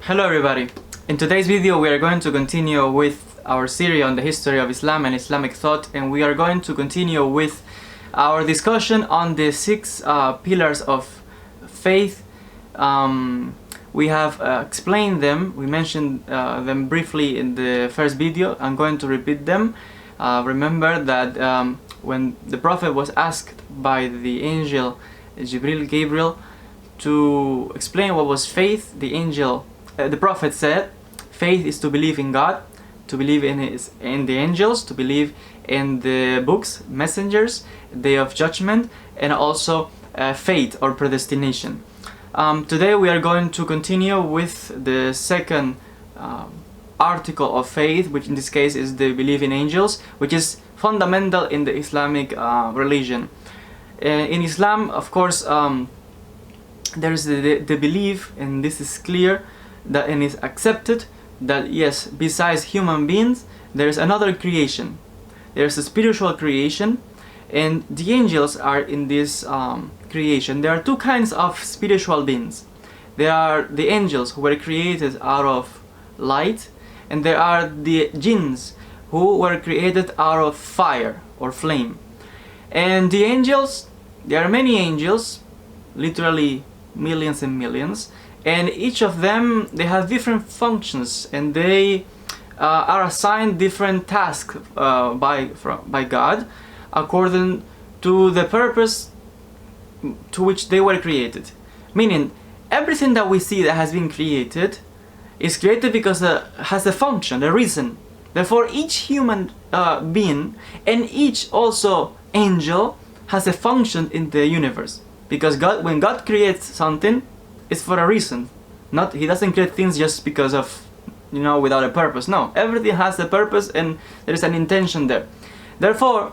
Hello everybody. In today's video we are going to continue with our series on the history of Islam and Islamic thought, and we are going to continue with our discussion on the six pillars of faith. We have explained them, we mentioned them briefly in the first video. I'm going to repeat them. Remember that when the Prophet was asked by the angel Gabriel to explain what was faith, the Prophet said, faith is to believe in God, to believe in the angels, to believe in the books, messengers, day of judgment, and also fate or predestination. Today we are going to continue with the second article of faith, which in this case is the belief in angels, which is fundamental in the Islamic religion. In Islam, of course, there is the belief, and this is clear, that and is accepted, that yes, besides human beings there is another creation. There is a spiritual creation, and the angels are in this creation. There are two kinds of spiritual beings. There are the angels who were created out of light, and there are the jinns who were created out of fire or flame. And the angels, there are many angels, literally millions and millions, and each of them, they have different functions, and they are assigned different tasks by God according to the purpose to which they were created. Meaning, everything that we see that has been created is created because it has a function, a reason. Therefore, each human being and each also angel has a function in the universe. Because God, when God creates something, it's for a reason. He doesn't create things just because of, without a purpose. No, everything has a purpose and there is an intention there. Therefore,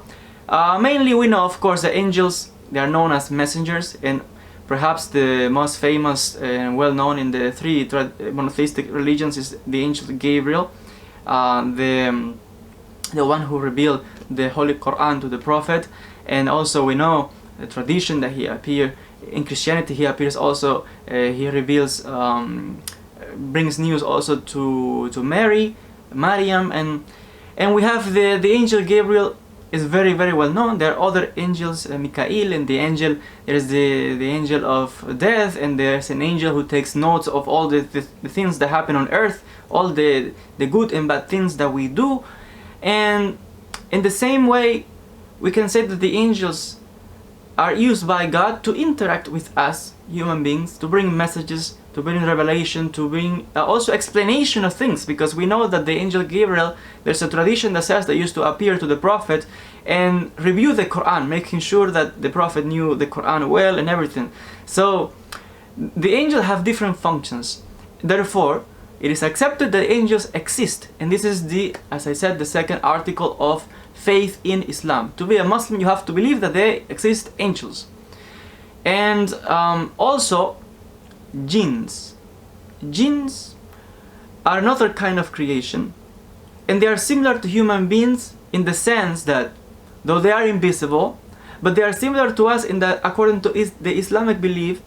mainly we know, of course, the angels, they are known as messengers, and perhaps the most famous and well known in the three monotheistic religions is the angel Gabriel, the one who revealed the Holy Quran to the Prophet. And also we know the tradition that he appeared in Christianity. He appears also, he reveals, brings news also to Maryam, and we have the angel Gabriel is very, very well known. There are other angels, Michael, and there's the angel of death, and there's an angel who takes notes of all the things that happen on earth, all the good and bad things that we do. And in the same way, we can say that the angels are used by God to interact with us human beings, to bring messages, to bring revelation, to bring also explanation of things, because we know that the angel Gabriel, there's a tradition that says they used to appear to the Prophet and review the Quran, making sure that the Prophet knew the Quran well and everything. So the angels have different functions. Therefore, it is accepted that angels exist, and this is as I said, the second article of faith in Islam. To be a Muslim, you have to believe that there exist angels. And also jinns. Jinns are another kind of creation, and they are similar to human beings in the sense that though they are invisible, but they are similar to us in that according to the Islamic belief,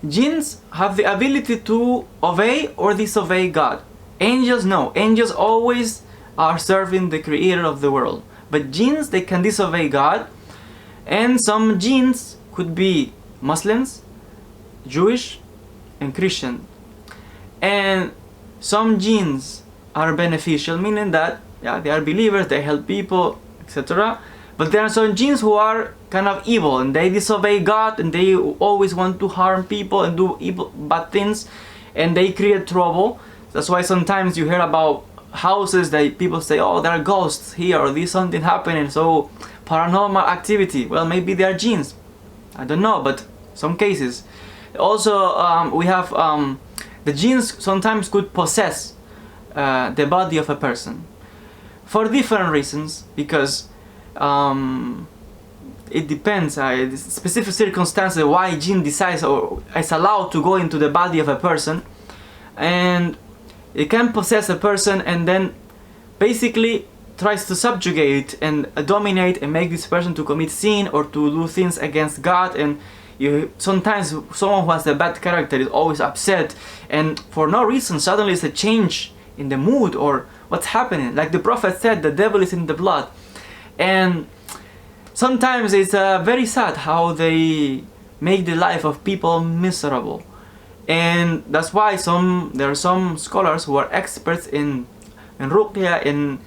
jinns have the ability to obey or disobey God. Angels, no. Angels always are serving the creator of the world. But jinns, they can disobey God, and some jinns could be Muslims, Jewish, and Christian. And some jinns are beneficial, meaning that they are believers, they help people, etc. But there are some jinns who are kind of evil, and they disobey God, and they always want to harm people and do bad things, and they create trouble. That's why sometimes you hear about houses that people say, oh, there are ghosts here, or there's something happening, so paranormal activity. Well, maybe they are jinns, I don't know, but some cases. Also, we have the jinns sometimes could possess the body of a person for different reasons, because it depends, specific circumstances why jinn decides or is allowed to go into the body of a person, and it can possess a person and then basically tries to subjugate and dominate and make this person to commit sin or to do things against God, and Sometimes someone who has a bad character is always upset, and for no reason suddenly it's a change in the mood or what's happening. Like the Prophet said, the devil is in the blood. And sometimes it's very sad how they make the life of people miserable. And that's why there are some scholars who are experts in ruqya, in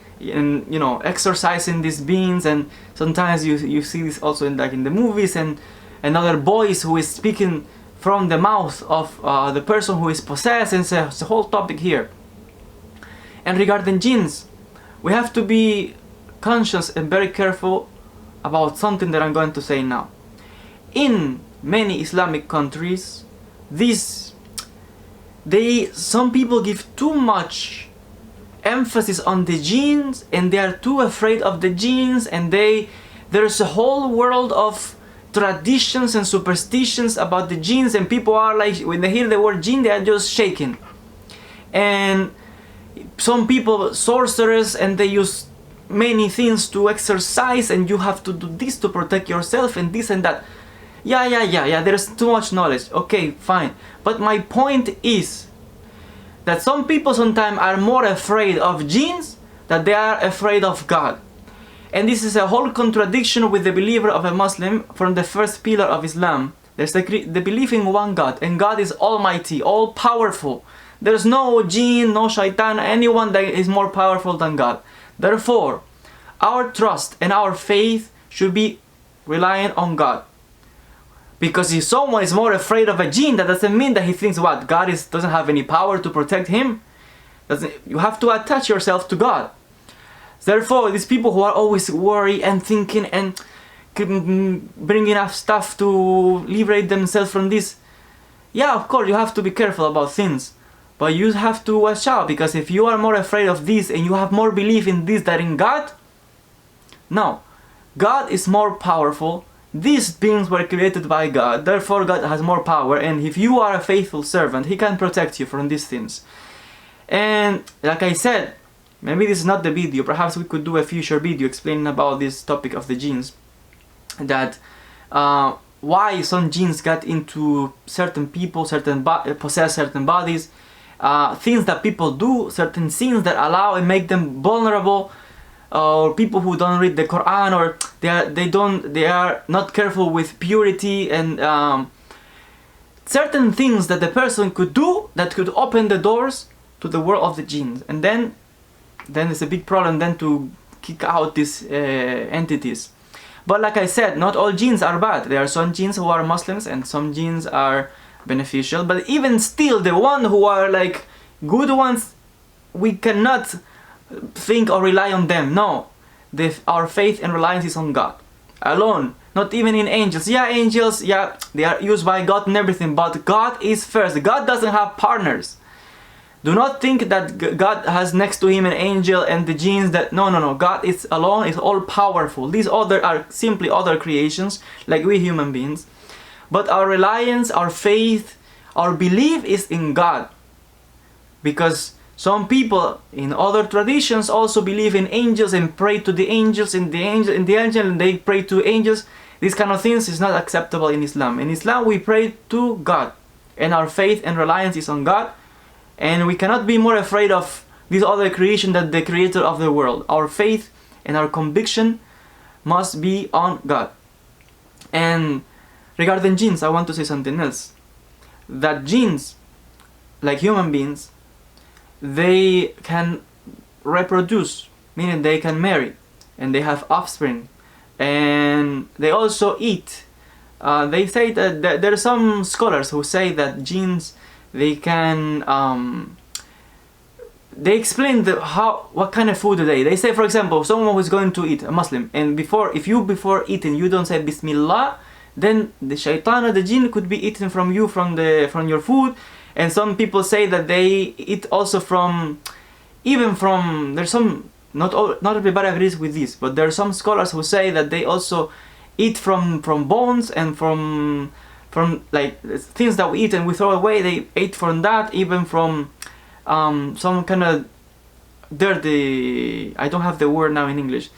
exorcising these beings. And sometimes you see this also in the movies, and another voice who is speaking from the mouth of the person who is possessed, and it's a whole topic here. And regarding jinns, we have to be conscious and very careful about something that I'm going to say now. In many Islamic countries, some people give too much emphasis on the jinns, and they are too afraid of the jinns, and there's a whole world of traditions and superstitions about the jinns, and people are like, when they hear the word jinn, they are just shaking. And some people sorcerers, and they use many things to exercise, and you have to do this to protect yourself, and this and that. Yeah, there's too much knowledge. Okay, fine. But my point is that some people sometimes are more afraid of jinns than they are afraid of God. And this is a whole contradiction with the believer of a Muslim from the first pillar of Islam. There's the belief in one God, and God is almighty, all powerful. There's no jinn, no shaitan, anyone that is more powerful than God. Therefore, our trust and our faith should be reliant on God. Because if someone is more afraid of a jinn, that doesn't mean that he thinks what? God doesn't have any power to protect him. You have to attach yourself to God. Therefore, these people who are always worried and thinking and bringing up stuff to liberate themselves from this, yeah, of course, you have to be careful about things. But you have to watch out, because if you are more afraid of this and you have more belief in this than in God, no, God is more powerful. These beings were created by God, therefore God has more power, and if you are a faithful servant, He can protect you from these things. And like I said, maybe this is not the video, perhaps we could do a future video explaining about this topic of the jinns, that why some jinns got into certain people, possess certain bodies, things that people do, certain sins that allow and make them vulnerable, or people who don't read the Quran, or they are not careful with purity, and certain things that the person could do that could open the doors to the world of the jinns. And then it's a big problem then to kick out these entities. But like I said, not all jinns are bad. There are some jinns who are Muslims and some jinns are beneficial. But even still, the one who are like good ones, we cannot think or rely on them. No, our faith and reliance is on God alone. Not even in angels. Yeah, angels, yeah, they are used by God and everything, but God is first. God doesn't have partners. Do not think that God has next to him an angel and the jinns. No. God is alone, is all powerful. These other are simply other creations, like we human beings. But our reliance, our faith, our belief is in God. Because some people in other traditions also believe in angels and pray to the angels, and the angel and they pray to angels. These kind of things is not acceptable in Islam. In Islam we pray to God, and our faith and reliance is on God, and we cannot be more afraid of this other creation than the creator of the world. Our faith and our conviction must be on God. And regarding jinns, I want to say something else. That jinns, like human beings, they can reproduce, meaning they can marry, and they have offspring, and they also eat. They say that there are some scholars who say that jinns, they can they explain what kind of food they say. For example, someone who's going to eat, a Muslim, and before eating you don't say Bismillah, then the shaitan or the jinn could be eaten from you, from your food. And some people say that they eat also there's some, not everybody agrees with this, but there are some scholars who say that they also eat from bones and from like things that we eat and we throw away. They ate from that, even from some kind of dirty, I don't have the word now in English,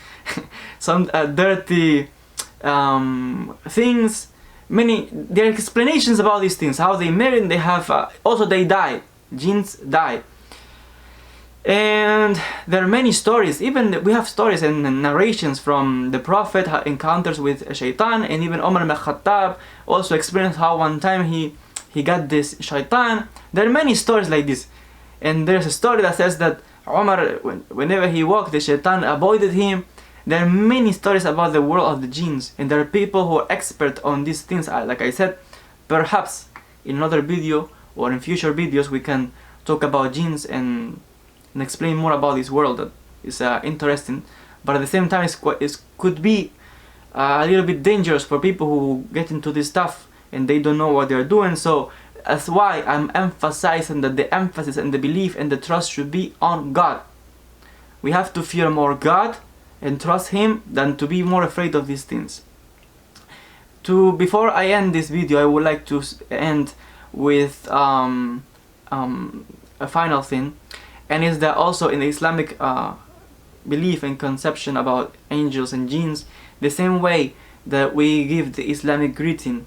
some dirty things there are explanations about these things, how they marry, and they have also they die, jinns die. And there are many stories, even we have stories and narrations from the Prophet, encounters with shaitan, and even Umar ibn Khattab also experienced how one time he got this shaitan. There are many stories like this, and there's a story that says that Umar, whenever he walked, the shaitan avoided him. There are many stories about the world of the jinns, and there are people who are expert on these things. Like I said, perhaps in another video or in future videos we can talk about jinns and explain more about this world that is interesting, but at the same time it could be a little bit dangerous for people who get into this stuff and they don't know what they're doing. So that's why I'm emphasizing that the emphasis and the belief and the trust should be on God. We have to fear more God and trust Him than to be more afraid of these things. Before I end this video, I would like to end with a final thing, and is that also in the Islamic belief and conception about angels and jinns, the same way that we give the Islamic greeting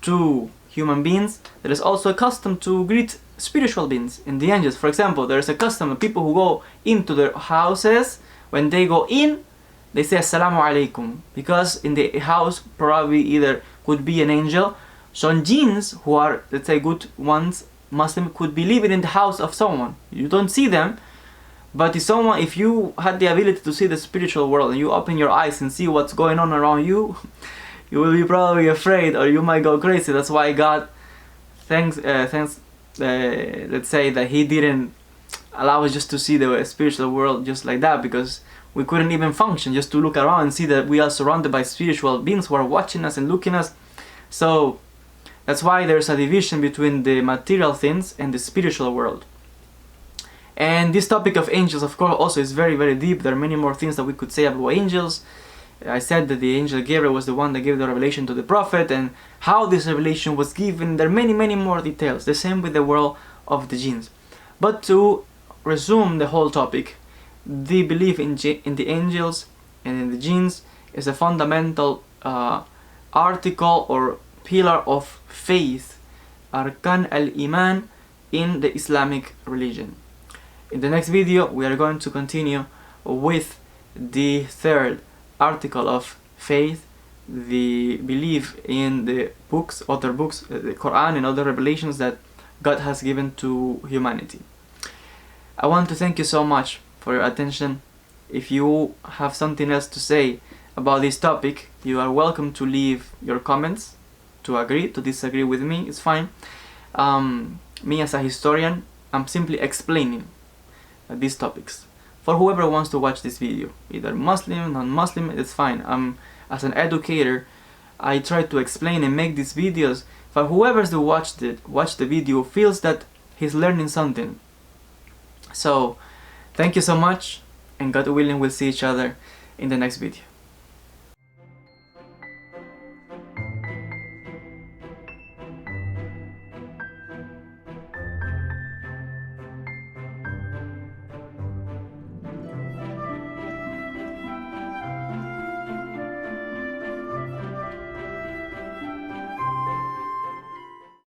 to human beings, there is also a custom to greet spiritual beings and the angels. For example, there is a custom of people who go into their houses, when they go in, they say Assalamu alaikum, because in the house probably either could be an angel. Some jinns who are, let's say, good ones, Muslim, could be living in the house of someone. You don't see them, but if you had the ability to see the spiritual world and you open your eyes and see what's going on around you, you will be probably afraid, or you might go crazy. That's why God, let's say that He didn't allow us just to see the spiritual world just like that, because we couldn't even function just to look around and see that we are surrounded by spiritual beings who are watching us and looking at us. So that's why there's a division between the material things and the spiritual world. And this topic of angels, of course, also is very, very deep. There are many more things that we could say about angels. I said that the angel Gabriel was the one that gave the revelation to the Prophet, and how this revelation was given. There are many, many more details. The same with the world of the jinns. But to resume the whole topic, the belief in the angels and in the jinns is a fundamental article or pillar of faith, Arkan al-Iman, in the Islamic religion. In the next video we are going to continue with the third article of faith, the belief in the books, other books, the Quran and other revelations that God has given to humanity. I want to thank you so much for your attention. If you have something else to say about this topic, you are welcome to leave your comments, to agree, to disagree with me, it's fine. Me as a historian, I'm simply explaining these topics. For whoever wants to watch this video, either Muslim, non-Muslim, it's fine. As an educator, I try to explain and make these videos for whoever's to watch the video feels that he's learning something. So thank you so much, and God willing we'll see each other in the next video.